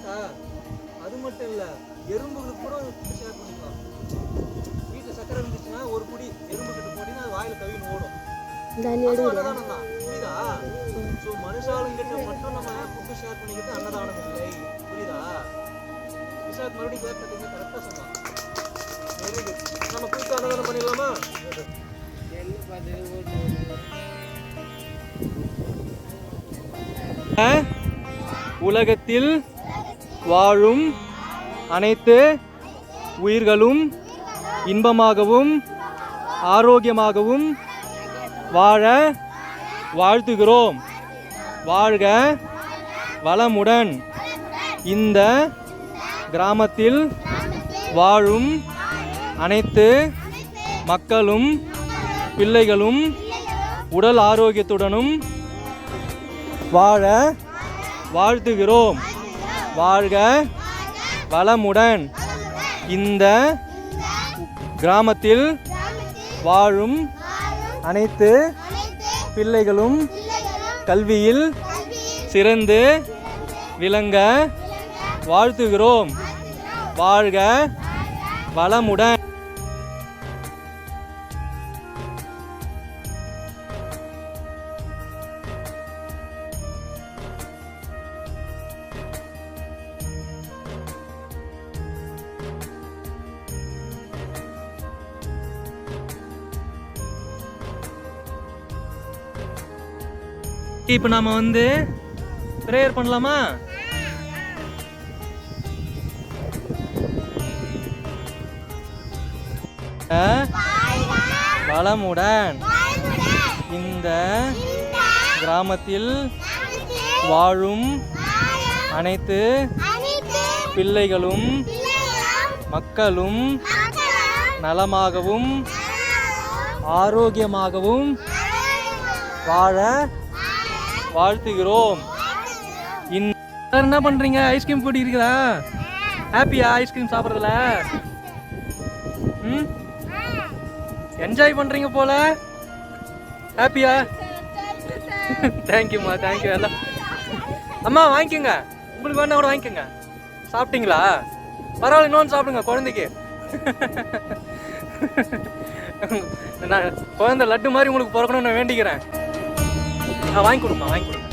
கரெக்டா? அது மட்டும் இல்லை, எறும்புகளுக்கு கூட ஷேர் பண்ணிக்கலாம். வீட்டில் சக்கரை இருந்துச்சுன்னா ஒரு குடி எறும்பு கிட்ட போட்டீங்கன்னா அது வாயில் கவின்னு ஓடும். அன்னதானம் தான், புரியுதா? ஸோ மனுஷாளுங்கிட்ட மட்டும் நம்ம ஃபுட்டு ஷேர் பண்ணிக்கிட்டு அன்னதானம் இல்லை, புரியுதா? விசாத் மறுபடியும் பேர் கட்டிங்க, கரெக்டாக சொன்னான். Very good. நம்ம கூப்பிட்டு அன்னதானம் பண்ணிடலாமா? உலகத்தில் வாழும் அனைத்து உயிர்களும் இன்பமாகவும் ஆரோக்கியமாகவும் வாழ வாழ்த்துகிறோம். வாழ்க வளமுடன். இந்த கிராமத்தில் வாழும் அனைத்து மக்களும் பிள்ளைகளும் உடல் ஆரோக்கியத்துடனும் வாழ வாழ்த்துகிறோம். வாழ்க வளமுடன். இந்த கிராமத்தில் வாழும் அனைத்து பிள்ளைகளும் கல்வியில் சிறந்து விளங்க வாழ்த்துகிறோம். வாழ்க வளமுடன். இப்போ நாம ப்ரேயர் பண்ணலாமா? வளமுடன். இந்த கிராமத்தில் வாழும் அனைத்து பிள்ளைகளும் மக்களும் நலமாகவும் ஆரோக்கியமாகவும் வாழ வாழ்த்துகிறோம். என்ன பண்றீங்க? ஐஸ்கிரீம் போட்டு இருக்குதா? ஹாப்பியா ஐஸ்கிரீம் சாப்பிட்றதுல? என்ஜாய் பண்றீங்க போல. ஹாப்பியா? தேங்க்யூம்மா, தேங்க்யூ. எல்லாம் அம்மா வாங்கிக்கோங்க, உங்களுக்கு வேணா கூட வாங்கிக்கோங்க. சாப்பிட்டீங்களா? பரவாயில்ல, இன்னொன்று சாப்பிடுங்க குழந்தைக்கு. நான் குழந்தை லட்டு மாதிரி உங்களுக்கு பிறக்கணும்னு நான் வேண்டிக்கிறேன். வாங்கி கொடுமா, வாங்கி கொடுங்க.